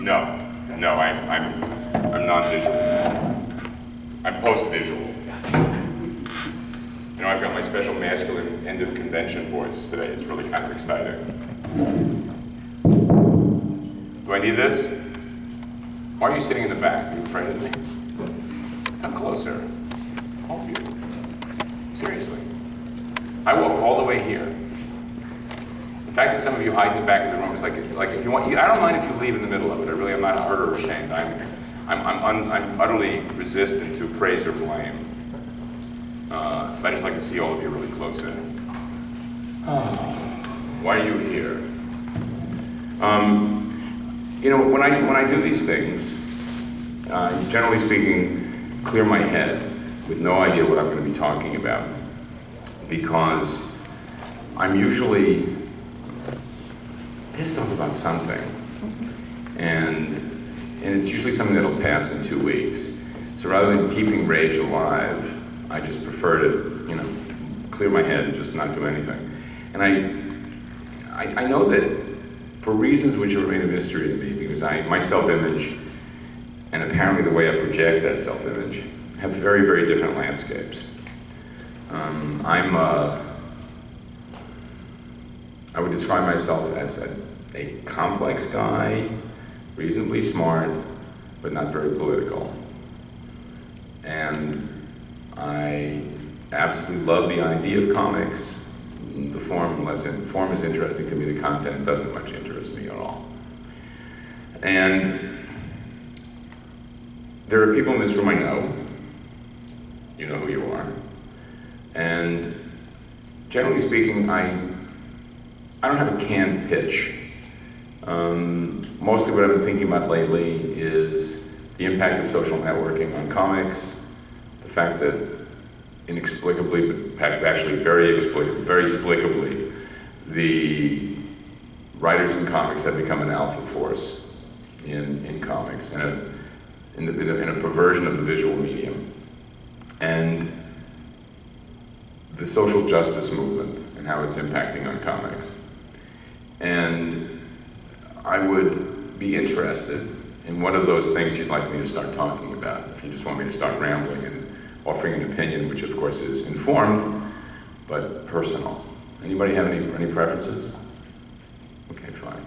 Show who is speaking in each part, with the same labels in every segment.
Speaker 1: No, I'm non-visual. I'm post-visual. You know, I've got my special masculine end of convention voice today. It's really kind of exciting. Do I need this? Why are you sitting in the back? Are you afraid of me? Come closer. All of you. Seriously. I walk all the way here. The fact that some of you hide in the back of the room is like if you want. I don't mind if you leave in the middle of it. I'm not hurt or ashamed. I'm utterly resistant to praise or blame. But I just like to see all of you really close in. Why are you here? You know, when I do these things, generally speaking, clear my head with no idea what I'm going to be talking about, because I'm usually pissed off about something, and it's usually something that'll pass in 2 weeks. So rather than keeping rage alive, I just prefer to, you know, clear my head and just not do anything. And I know that for reasons which remain a mystery to me, because my self-image and apparently the way I project that self-image have very, very different landscapes. I would describe myself as a complex guy, reasonably smart, but not very political. And I absolutely love the idea of comics. The form is interesting to me, the content doesn't much interest me at all. And there are people in this room I know. You know who you are. And generally speaking, I don't have a canned pitch. Mostly what I've been thinking about lately is the impact of social networking on comics, the fact that inexplicably, but actually very explicably, the writers in comics have become an alpha force in comics, and in a perversion of the visual medium. And the social justice movement and how it's impacting on comics. And I would be interested in what of those things you'd like me to start talking about. If you just want me to start rambling and offering an opinion, which of course is informed, but personal. Anybody have any preferences? Okay, fine.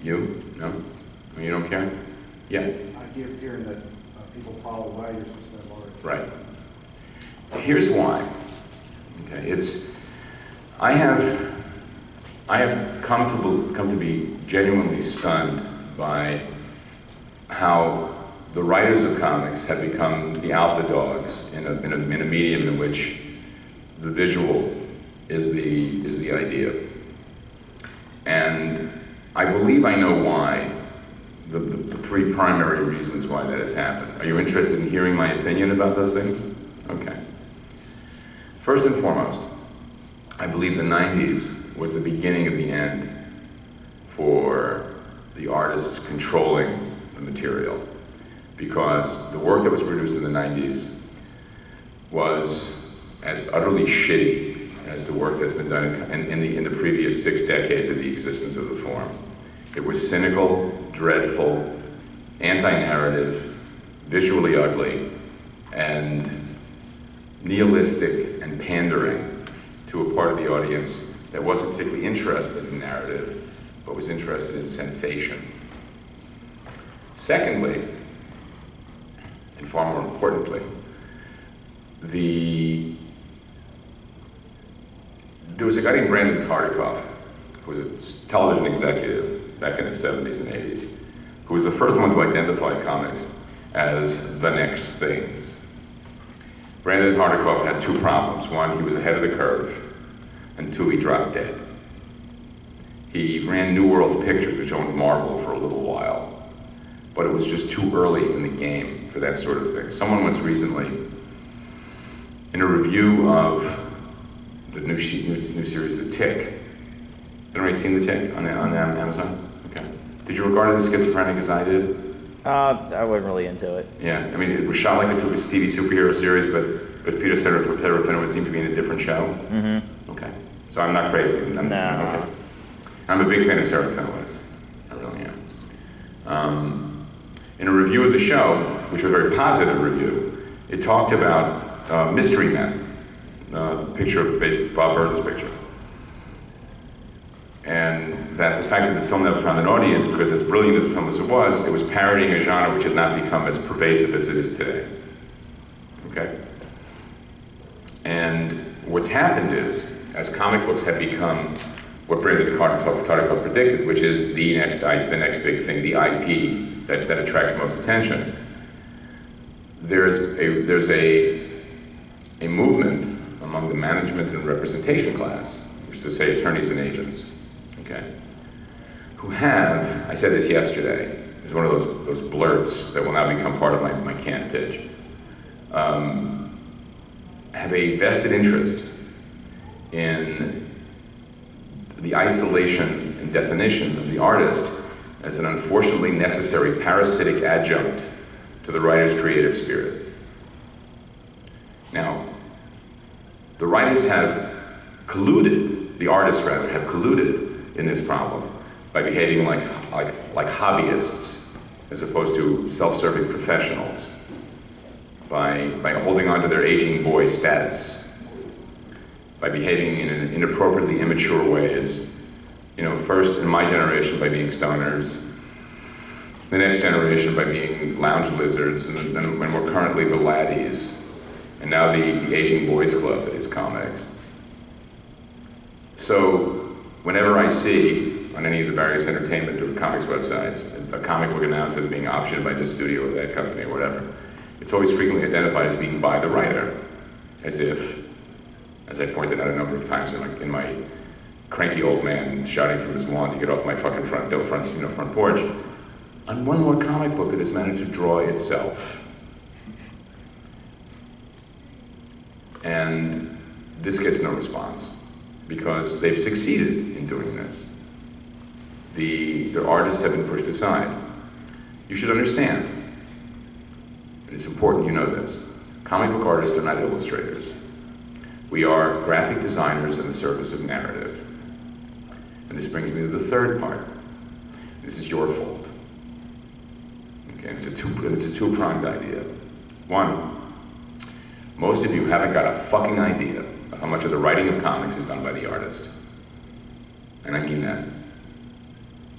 Speaker 1: You? No? You don't care? Yeah?
Speaker 2: I keep hearing that people follow writers instead of artists.
Speaker 1: Right. Here's why. Okay, I have come to be genuinely stunned by how the writers of comics have become the alpha dogs in a medium in which the visual is the idea. And I believe I know why, the 3 primary reasons why that has happened. Are you interested in hearing my opinion about those things? Okay. First and foremost, I believe the 90s was the beginning of the end for the artists controlling the material, because the work that was produced in the 90s was as utterly shitty as the work that's been done in the previous 6 decades of the existence of the form. It was cynical, dreadful, anti-narrative, visually ugly, and nihilistic and pandering to a part of the audience that wasn't particularly interested in narrative, but was interested in sensation. Secondly, and far more importantly, there was a guy named Brandon Tartikoff, who was a television executive back in the 70s and 80s, who was the first one to identify comics as the next thing. Brandon Tartikoff had 2 problems. 1, he was ahead of the curve, and 2, he dropped dead. He ran New World Pictures, which owned Marvel, for a little while, but it was just too early in the game for that sort of thing. Someone once recently, in a review of the new series, The Tick. Anybody seen The Tick on Amazon? Okay. Did you regard it as schizophrenic as I did?
Speaker 3: I wasn't really into it.
Speaker 1: Yeah, I mean, it was shot like a TV superhero series, but Peter Serafinowicz seemed to be in a different show.
Speaker 3: Mm-hmm.
Speaker 1: Okay, so I'm not crazy.
Speaker 3: No.
Speaker 1: Okay. I'm a big fan of Serafinowicz. I really am. In a review of the show, which was a very positive review, it talked about Mystery Men, picture based Bob Burton's picture. And that the fact that the film never found an audience, because as brilliant as the film as it was parodying a genre which had not become as pervasive as it is today. Okay? And what's happened is, as comic books have become what Brandon Tartikoff predicted, which is the next big thing, the IP that attracts most attention, there's a movement among the management and representation class, which is to say attorneys and agents, okay, who have, I said this yesterday, it's one of those blurts that will now become part of my canned pitch, have a vested interest in the isolation and definition of the artist as an unfortunately necessary parasitic adjunct to the writer's creative spirit. Now, the writers have colluded, the artists rather, have colluded in this problem by behaving like hobbyists as opposed to self-serving professionals, by holding on to their aging boy status, by behaving in inappropriately immature ways. You know, first in my generation by being stoners, the next generation by being lounge lizards, and then when we're currently the laddies, and now the aging boys club that is comics. So whenever I see on any of the various entertainment or comics websites a comic book announced as being optioned by this studio or that company or whatever, it's always frequently identified as being by the writer, as if, as I pointed out a number of times in my cranky old man shouting from his lawn to get off my fucking front porch, on one more comic book that has managed to draw itself. And this gets no response because they've succeeded in doing this. Their artists have been pushed aside. You should understand, and it's important you know this, comic book artists are not illustrators. We are graphic designers in the service of narrative. And this brings me to the third part. This is your fault. Okay, and it's a two-pronged idea. One, most of you haven't got a fucking idea of how much of the writing of comics is done by the artist. And I mean that.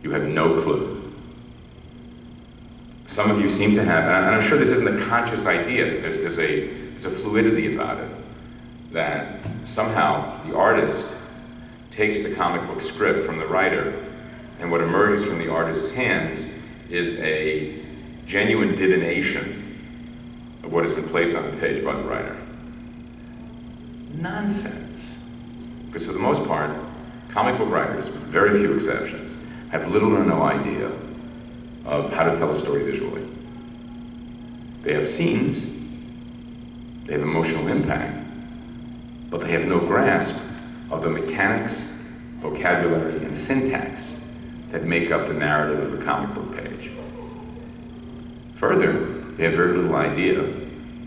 Speaker 1: You have no clue. Some of you seem to have, and I'm sure this isn't a conscious idea, there's a fluidity about it, that somehow the artist takes the comic book script from the writer, and what emerges from the artist's hands is a genuine divination of what has been placed on the page by the writer. Nonsense. Because for the most part, comic book writers, with very few exceptions, have little or no idea of how to tell a story visually. They have scenes, they have emotional impact, but they have no grasp of the mechanics, vocabulary, and syntax that make up the narrative of a comic book page. Further, they have very little idea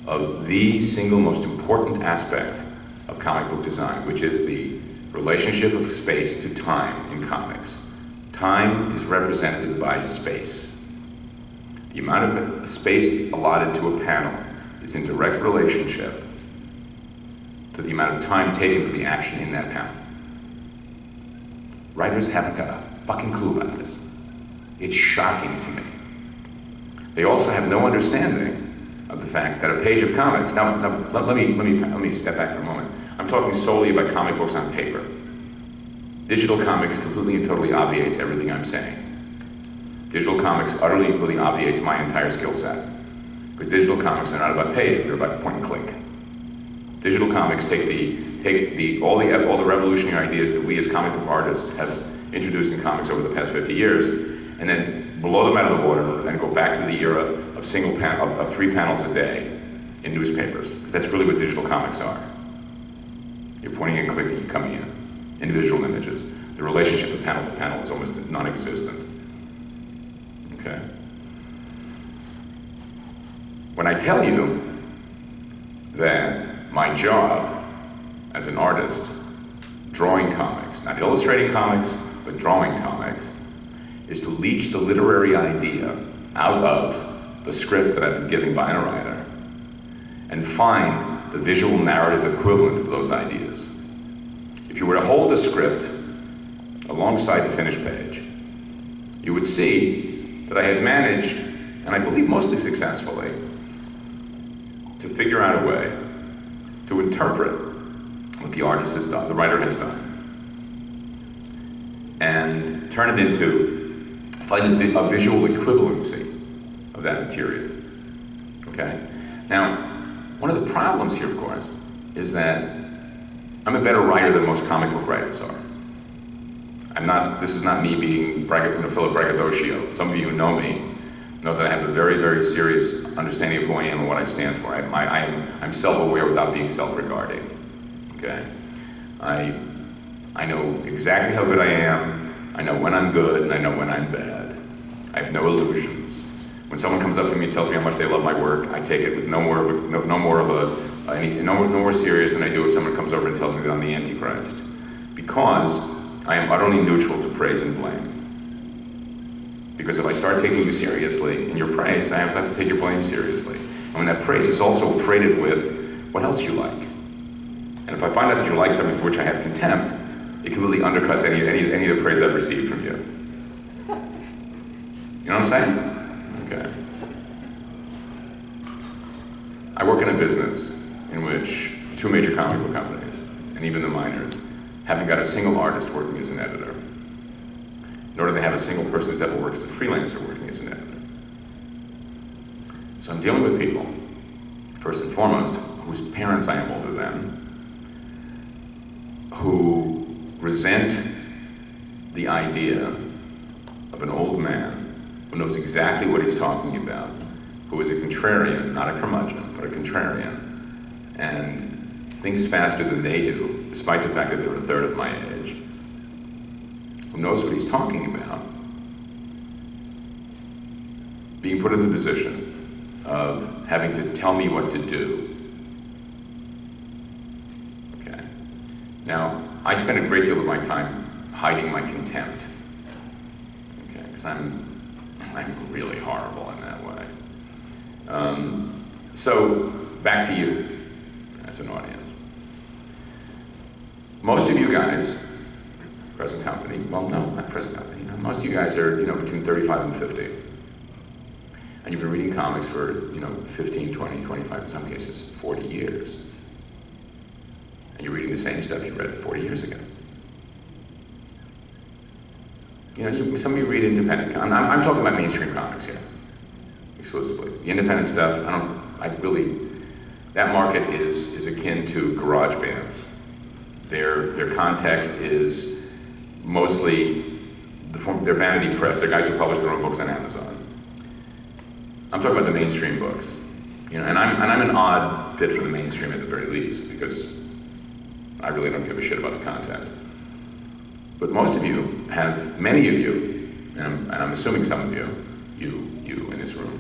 Speaker 1: of the single most important aspect of comic book design, which is the relationship of space to time in comics. Time is represented by space. The amount of space allotted to a panel is in direct relationship to the amount of time taken for the action in that panel. Writers haven't got a fucking clue about this. It's shocking to me. They also have no understanding of the fact that a page of comics, now let me step back for a moment. I'm talking solely about comic books on paper. Digital comics completely and totally obviates everything I'm saying. Digital comics utterly and completely obviates my entire skill set. Because digital comics are not about pages, they're about point and click. Digital comics take all the revolutionary ideas that we as comic book artists have introduced in comics over the past 50 years, and then blow them out of the water and go back to the era of of 3 panels a day in newspapers. Because that's really what digital comics are. You're pointing and clicking, you're coming in. Individual images. The relationship of panel to panel is almost non-existent. Okay? When I tell you that my job as an artist, drawing comics, not illustrating comics, but drawing comics, is to leach the literary idea out of the script that I've been given by a writer and find the visual narrative equivalent of those ideas. If you were to hold the script alongside the finished page, you would see that I had managed, and I believe mostly successfully, to figure out a way to interpret what the artist has done, the writer has done, and turn it into, find a visual equivalency of that material, okay? Now, one of the problems here, of course, is that I'm a better writer than most comic book writers are. This is not me being full of braggadocio. Some of you who know me know that I have a very, very serious understanding of who I am and what I stand for. I'm self-aware without being self-regarding, okay? I know exactly how good I am. I know when I'm good, and I know when I'm bad. I have no illusions. When someone comes up to me and tells me how much they love my work, I take it with no more serious than I do if someone comes over and tells me that I'm the Antichrist, because I am utterly neutral to praise and blame. Because if I start taking you seriously in your praise, I also have to take your blame seriously. And when that praise is also freighted with what else you like. And if I find out that you like something for which I have contempt, it can really undercut any of the praise I've received from you. You know what I'm saying? Okay. I work in a business in which 2 major comic book companies, and even the minors, haven't got a single artist working as an editor. Nor do they have a single person who's ever worked as a freelancer working as an editor. So I'm dealing with people, first and foremost, whose parents I am older than, who resent the idea of an old man who knows exactly what he's talking about, who is a contrarian, not a curmudgeon, but a contrarian, and thinks faster than they do, despite the fact that they're a third of my age, who knows what he's talking about, being put in the position of having to tell me what to do. Okay. Now, I spend a great deal of my time hiding my contempt. Okay, because I'm really horrible in that way. So, back to you as an audience. Most of you guys, present company, well, no, not present company, most of you guys are, between 35 and 50. And you've been reading comics for, 15, 20, 25, in some cases, 40 years. And you're reading the same stuff you read 40 years ago. Some of you read independent, I'm talking about mainstream comics here, exclusively. The independent stuff, that market is akin to garage bands. Their context is mostly their vanity press. They're guys who publish their own books on Amazon. I'm talking about the mainstream books, and I'm an odd fit for the mainstream at the very least, because I really don't give a shit about the content. But most of you have, many of you, and I'm assuming some of you in this room,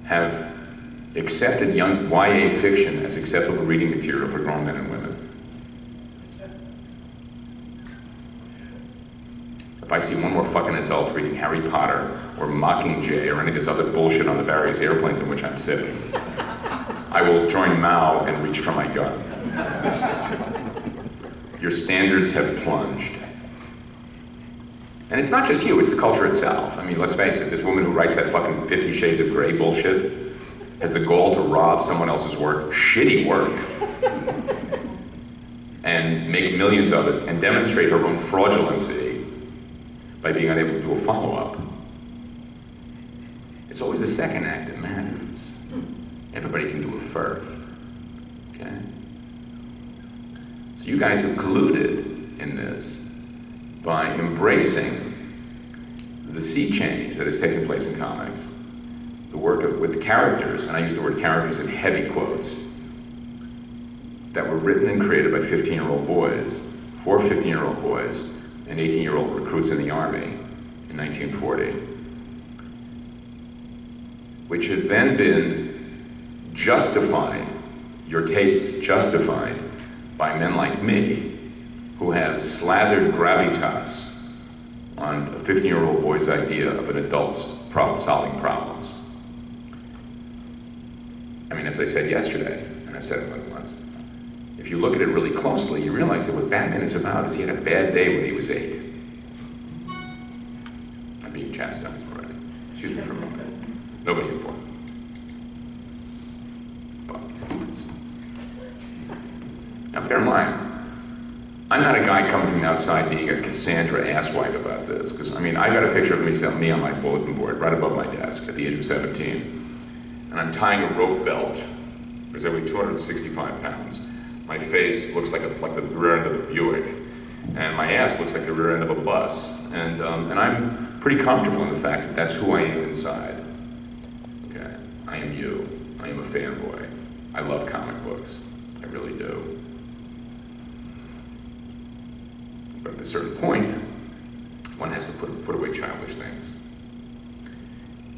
Speaker 1: have accepted young YA fiction as acceptable reading material for grown men and women. If I see one more fucking adult reading Harry Potter or Mockingjay or any of this other bullshit on the various airplanes in which I'm sitting, I will join Mao and reach for my gun. Your standards have plunged. And it's not just you, it's the culture itself. I mean, let's face it, this woman who writes that fucking 50 Shades of Grey bullshit has the goal to rob someone else's work, shitty work, and make millions of it and demonstrate her own fraudulency by being unable to do a follow-up. It's always the second act that matters. Everybody can do it first, okay? So you guys have colluded in this by embracing the sea change that has taken place in comics, the work with characters, and I use the word characters in heavy quotes, that were written and created by 15-year-old boys, for 15-year-old boys, and 18-year-old recruits in the Army in 1940, which had then been justified, your tastes justified, by men like me, who have slathered gravitas on a 15-year-old boy's idea of an adult's solving problems. I mean, as I said yesterday, and I said it more than once, if you look at it really closely, you realize that what Batman is about is he had a bad day when he was 8. I'm being chastised already. Excuse me for a moment. Nobody important. Fuck these guys. Now, bear in mind, I'm not a guy coming from the outside being a Cassandra asswipe about this, because, I mean, I got a picture of me on my bulletin board right above my desk at the age of 17, and I'm tying a rope belt, because I weigh 265 pounds. My face looks like the rear end of a Buick, and my ass looks like the rear end of a bus, and I'm pretty comfortable in the fact that that's who I am inside. Okay, I am you. I am a fanboy. I love comic books. I really do. But at a certain point, one has to put away childish things.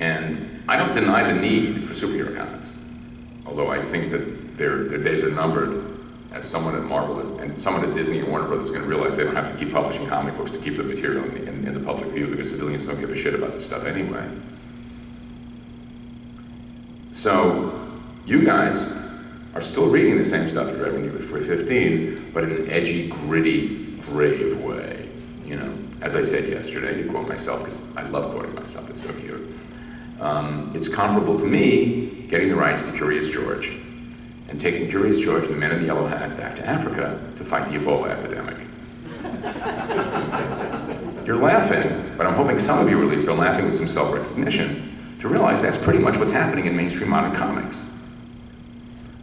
Speaker 1: And I don't deny the need for superhero comics, although I think that their days are numbered as someone at Marvel and someone at Disney and Warner Brothers is going to realize they don't have to keep publishing comic books to keep the material in the public view, because civilians don't give a shit about this stuff anyway. So you guys are still reading the same stuff you read when you were 15, but in an edgy, gritty, brave way. You know, as I said yesterday, to quote myself, because I love quoting myself, it's so cute. It's comparable to me getting the rights to Curious George and taking Curious George and the Men in the Yellow Hat back to Africa to fight the Ebola epidemic. You're laughing, but I'm hoping some of you, at least, are laughing with some self-recognition to realize that's pretty much what's happening in mainstream modern comics.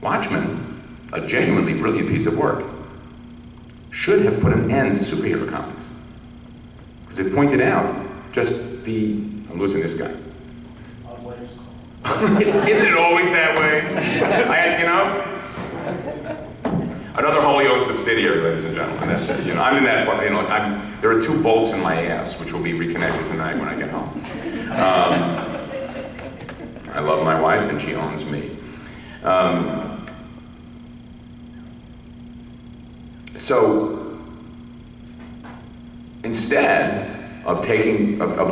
Speaker 1: Watchmen, a genuinely brilliant piece of work, should have put an end to superhero comics. Because it pointed out just I'm losing this guy. Isn't it always that way? Another wholly owned subsidiary, ladies and gentlemen, that's it. You know, I'm in that part, there are 2 bolts in my ass, which will be reconnected tonight when I get home. I love my wife and she owns me. So, instead of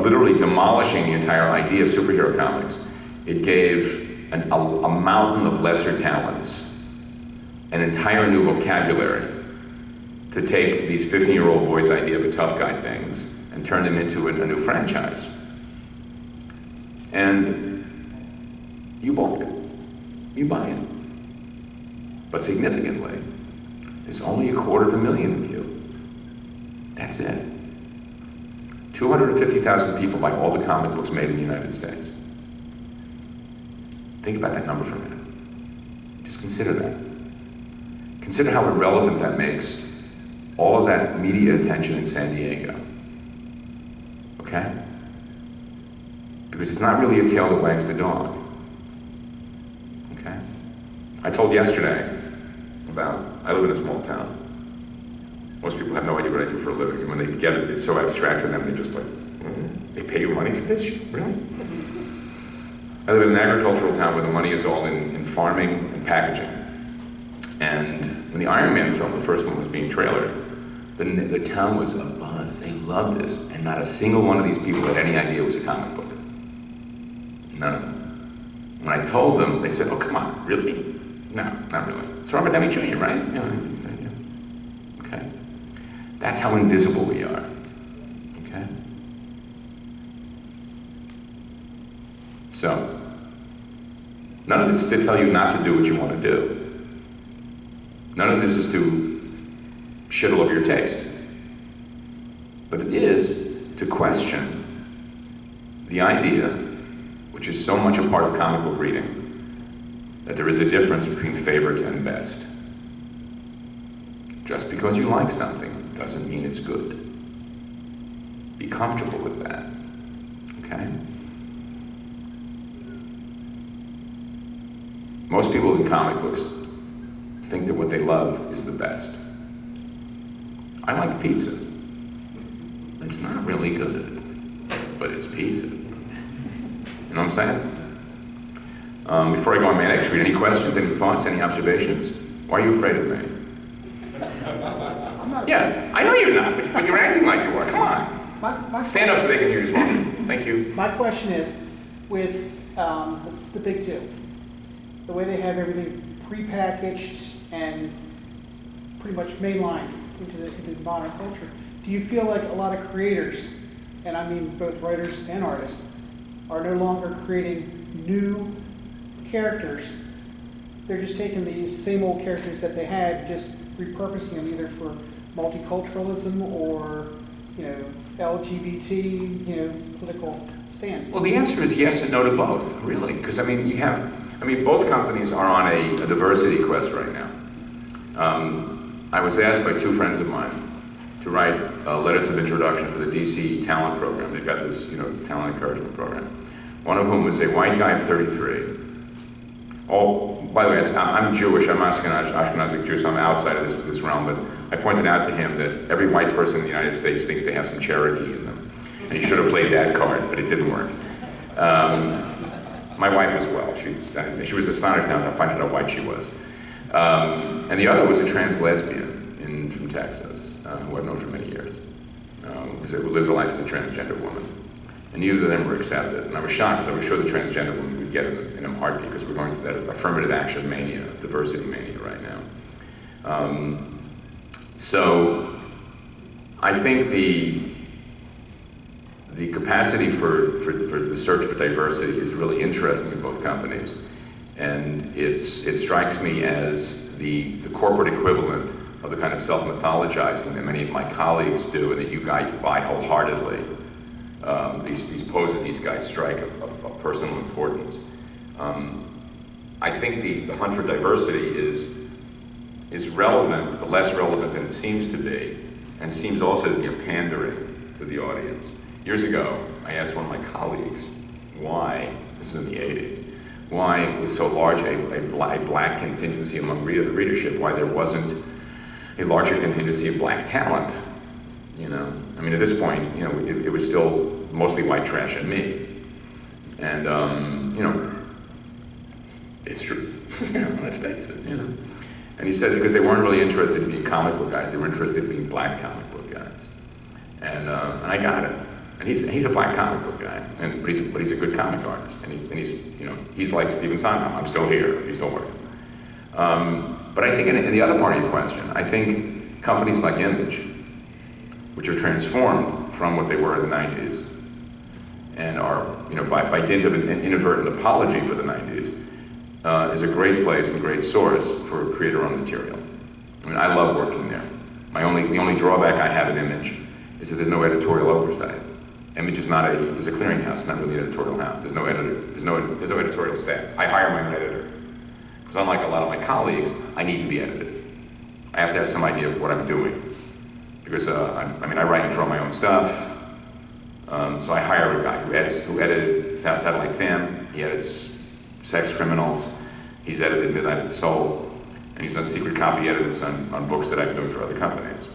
Speaker 1: literally demolishing the entire idea of superhero comics, it gave a mountain of lesser talents an entire new vocabulary to take these 15-year-old boys' idea of a tough guy things and turn them into a new franchise. And you bought it. You buy it. But significantly, there's only 250,000 of you. That's it. 250,000 people buy all the comic books made in the United States. Think about that number for a minute. Just consider that. Consider how irrelevant that makes all of that media attention in San Diego. Okay? Because it's not really a tail that wags the dog. Okay? I told yesterday I live in a small town. Most people have no idea what I do for a living. And when they get it, it's so abstract to them, they're just like, they pay you money for this shit? Really? I live in an agricultural town where the money is all in farming and packaging. And when the Iron Man film, the first one, was being trailered, the town was abuzz. They loved this. And not a single one of these people had any idea it was a comic book. None of them. When I told them, they said, oh, come on, really? No, not really. It's Robert Downey Jr., right? Okay. That's how invisible we are. Okay? So, none of this is to tell you not to do what you want to do. None of this is to shit all over your taste. But it is to question the idea, which is so much a part of comic book reading, that there is a difference between favorite and best. Just because you like something doesn't mean it's good. Be comfortable with that, okay? Most people in comic books think that what they love is the best. I like pizza. It's not really good, but it's pizza. You know what I'm saying? Before I go on my next read, any questions, any thoughts, any observations? Why are you afraid of me? Yeah, I know you're not, but you're acting like you are. Come on.
Speaker 2: My
Speaker 1: Stand up so they can hear you as well. Thank you.
Speaker 2: My question is, with the big two, the way they have everything prepackaged and pretty much mainlined into modern culture, do you feel like a lot of creators, and I mean both writers and artists, are no longer creating new characters? They're just taking these same old characters that they had, just repurposing them either for multiculturalism or, LGBT, political stance.
Speaker 1: Well, the answer is yes and no to both, really. Because, both companies are on a diversity quest right now. I was asked by two friends of mine to write letters of introduction for the DC talent program. They've got this, talent encouragement program. One of whom was a white guy of 33. Oh, by the way, I'm Jewish, I'm Ashkenazic Jew, so I'm outside of this realm, but I pointed out to him that every white person in the United States thinks they have some Cherokee in them. And he should have played that card, but it didn't work. My wife as well. She was astonished to find out how white she was. And the other was a trans lesbian from Texas, who I've known for many years, who lives a life as a transgender woman. And neither of them were accepted. And I was shocked because I was sure the transgender woman would get it in a heartbeat because we're going through that affirmative action mania, diversity mania right now. So I think the capacity for the search for diversity is really interesting in both companies. And it strikes me as the corporate equivalent of the kind of self-mythologizing that many of my colleagues do and that you guys buy wholeheartedly. These poses these guys strike of personal importance. I think the hunt for diversity is relevant, but less relevant than it seems to be, and seems also to be a pandering to the audience. Years ago, I asked one of my colleagues why, this is in the 80s, why with so large a black contingency among the readership, why there wasn't a larger contingency of black talent. At this point, it was still mostly white trash and me. And, it's true. Let's face it, And he said because they weren't really interested in being comic book guys, they were interested in being black comic book guys. And I got it. And he's a black comic book guy, but he's a good comic artist. And he's like Stephen Sondheim. I'm still here. He's still working. But I think in the other part of your question, I think companies like Image, which are transformed from what they were in the 90s, and are, by dint of an inadvertent apology for the 90s, is a great place and great source for creator-owned material. I love working there. The only drawback I have at Image is that there's no editorial oversight. Image is is a clearinghouse, not really an editorial house. There's no editor. There's no editorial staff. I hire my own editor. Because unlike a lot of my colleagues, I need to be edited. I have to have some idea of what I'm doing. Because I write and draw my own stuff. So I hire a guy who edited Satellite Sam. He edits Sex Criminals. He's edited Midnight of the Soul. And he's done secret copy edits on books that I've been doing for other companies.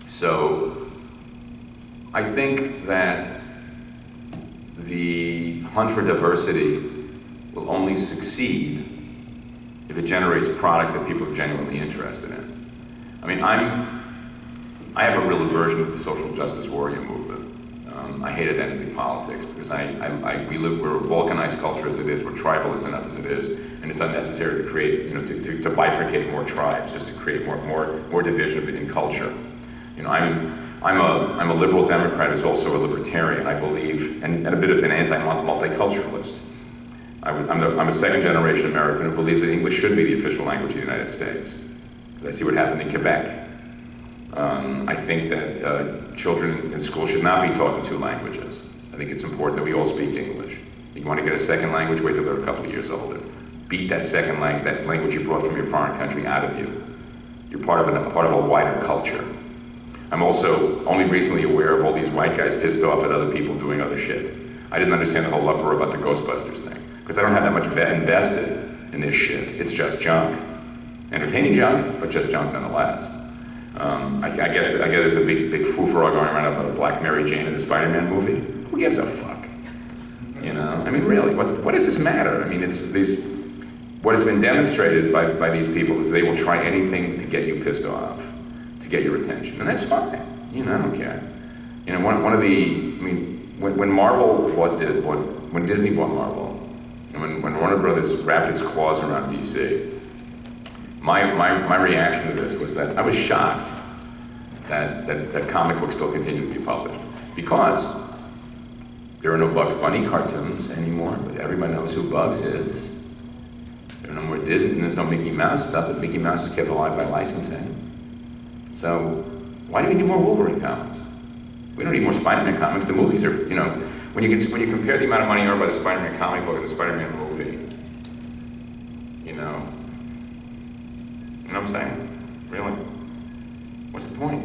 Speaker 1: So I think that the hunt for diversity will only succeed if it generates product that people are genuinely interested in. I have a real aversion to the social justice warrior movement. I hate identity politics because we're a balkanized culture as it is, we're tribal as enough as it is, and it's unnecessary to create, to bifurcate more tribes just to create more division in culture. I'm a liberal Democrat who's also a libertarian. I believe, and a bit of an anti-multiculturalist. I'm a second-generation American who believes that English should be the official language of the United States. Because I see what happened in Quebec. I think that children in school should not be taught in two languages. I think it's important that we all speak English. If you want to get a second language, wait till they're a couple of years older. Beat that second language, that language you brought from your foreign country out of you. You're part of a wider culture. I'm also only recently aware of all these white guys pissed off at other people doing other shit. I didn't understand the whole uproar about the Ghostbusters thing, because I don't have that much invested in this shit. It's just junk. Entertaining junk, but just junk nonetheless. I guess there's a big foo-furor going around about a Black Mary Jane in the Spider-Man movie. Who gives a fuck? Really, what does this matter? What has been demonstrated by these people is they will try anything to get you pissed off, to get your attention, and that's fine. I don't care. You know, one of the, I mean, when Marvel when Disney bought Marvel, and when Warner Brothers wrapped its claws around DC, my reaction to this was that I was shocked that comic books still continue to be published, because there are no Bugs Bunny cartoons anymore, but everybody knows who Bugs is. There are no more Disney, and there's no Mickey Mouse stuff, but Mickey Mouse is kept alive by licensing. So why do we need more Wolverine comics? We don't need more Spider-Man comics. The movies are, you know, when you compare the amount of money earned by the Spider-Man comic book and the Spider-Man movie, you know what I'm saying? Really? What's the point?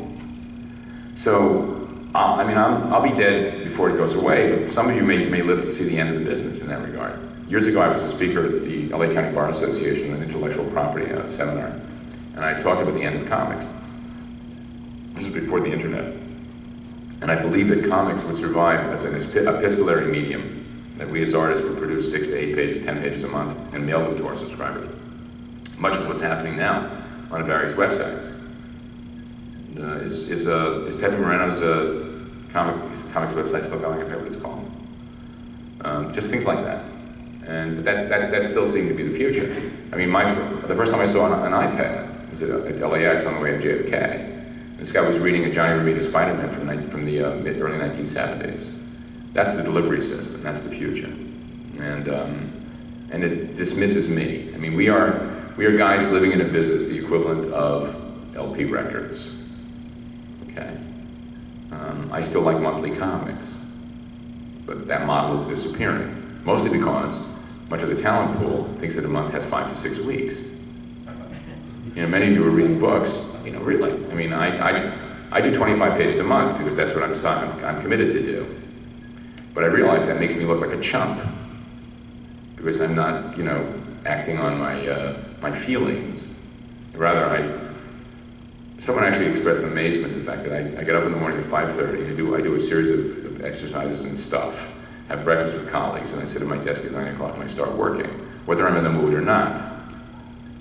Speaker 1: So, I mean, I'll be dead before it goes away, but some of you may live to see the end of the business in that regard. Years ago, I was a speaker at the LA County Bar Association, an intellectual property seminar, and I talked about the end of comics. This is before the internet. And I believe that comics would survive as an epistolary medium, that we as artists would produce 6 to 8 pages, 10 pages a month, and mail them to our subscribers. Much as what's happening now on various websites. Is Pepe Moreno's comics website still going? I forget what it's called. Just things like that. And that still seemed to be the future. I mean, the first time I saw an iPad was at LAX on the way to JFK. This guy was reading a Johnny Romita Spider-Man from the early 1970s. That's the delivery system. That's the future. And it dismisses me. I mean, we are guys living in a business the equivalent of LP records. Okay. I still like monthly comics, but that model is disappearing. Mostly because much of the talent pool thinks that a month has 5 to 6 weeks. You know, many of you are reading books, you know, really. I mean, I do 25 pages a month because that's what I'm committed to do. But I realize that makes me look like a chump because I'm not, you know, acting on my feelings. Rather, someone actually expressed amazement at the fact that I get up in the morning at 5:30, I do a series of exercises and stuff, have breakfast with colleagues, and I sit at my desk at 9 o'clock and I start working, whether I'm in the mood or not,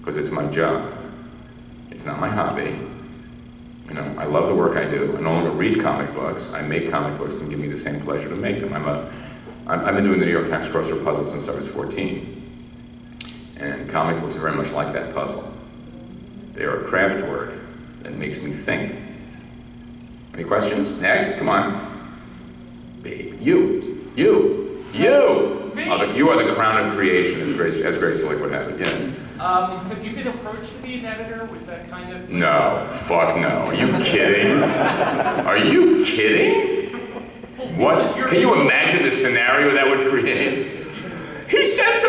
Speaker 1: because it's my job. It's not my hobby. You know, I love the work I do. I no longer read comic books. I make comic books and give me the same pleasure to make them. I've been doing the New York Times crossword puzzle since I was 14. And comic books are very much like that puzzle. They are a craft work that makes me think. Any questions? Next, come on. Babe, you. You are the crown of creation, as Grace Slick would have it, yeah.
Speaker 4: Have you been approached to be an editor with that kind of...
Speaker 1: No, fuck no. Are you kidding? Are you kidding? What? Can you imagine the scenario that would create? He said to...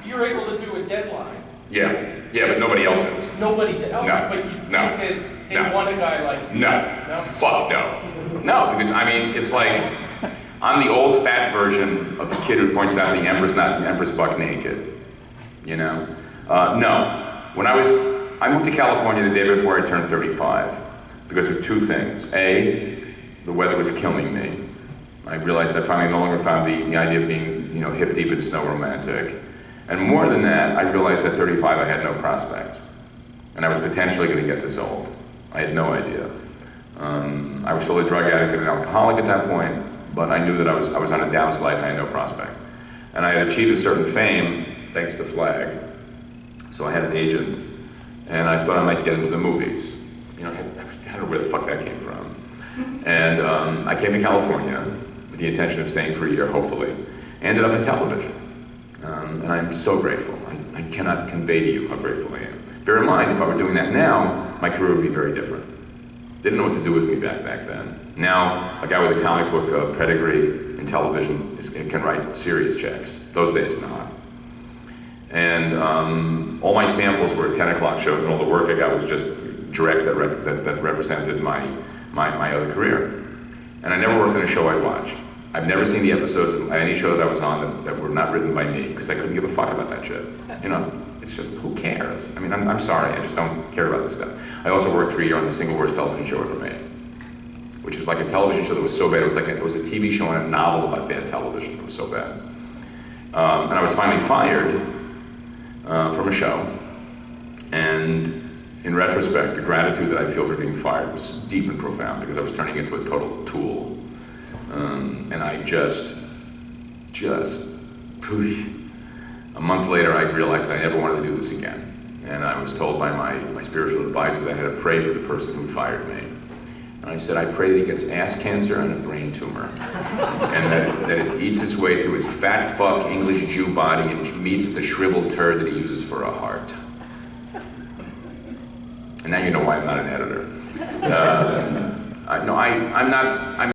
Speaker 4: You're able to do a deadline.
Speaker 1: Yeah, but nobody else is.
Speaker 4: Nobody else,
Speaker 1: No,
Speaker 4: but you think
Speaker 1: no,
Speaker 4: that they
Speaker 1: no.
Speaker 4: want a guy like you?
Speaker 1: No, fuck no. No, because I mean, it's like, I'm the old fat version of the kid who points out the emperor's buck naked. You know? No. When I moved to California the day before I turned 35 because of two things. A, the weather was killing me. I realized I finally no longer found the idea of being, you know, hip deep and snow romantic. And more than that, I realized at 35 I had no prospects. And I was potentially going to get this old. I had no idea. I was still a drug addict and an alcoholic at that point, but I knew that I was on a downslide and I had no prospect. And I had achieved a certain fame thanks to Flag. So I had an agent, and I thought I might get into the movies. You know, I don't know where the fuck that came from. And I came to California with the intention of staying for a year, hopefully. Ended up in television. And I'm so grateful. I cannot convey to you how grateful I am. Bear in mind, if I were doing that now, my career would be very different. Didn't know what to do with me back then. Now, a guy with a comic book pedigree in television can write serious checks. Those days, not. And all my samples were at 10 o'clock shows, and all the work I got was just direct that represented my other career. And I never worked in a show I watched. I've never seen the episodes of any show that I was on that were not written by me, because I couldn't give a fuck about that shit. You know, it's just, who cares? I mean, I'm sorry, I just don't care about this stuff. I also worked for a year on the single worst television show ever made, which was like a television show that was so bad, it was a TV show and a novel about bad television. It was so bad. And I was finally fired from a show, and in retrospect, the gratitude that I feel for being fired was deep and profound because I was turning into a total tool. And I just, a month later, I realized I never wanted to do this again. And I was told by my spiritual advisor that I had to pray for the person who fired me. And I said, I pray that he gets ass cancer and a brain tumor. And that it eats its way through his fat fuck English Jew body and meets the shriveled turd that he uses for a heart. And now you know why I'm not an editor. I'm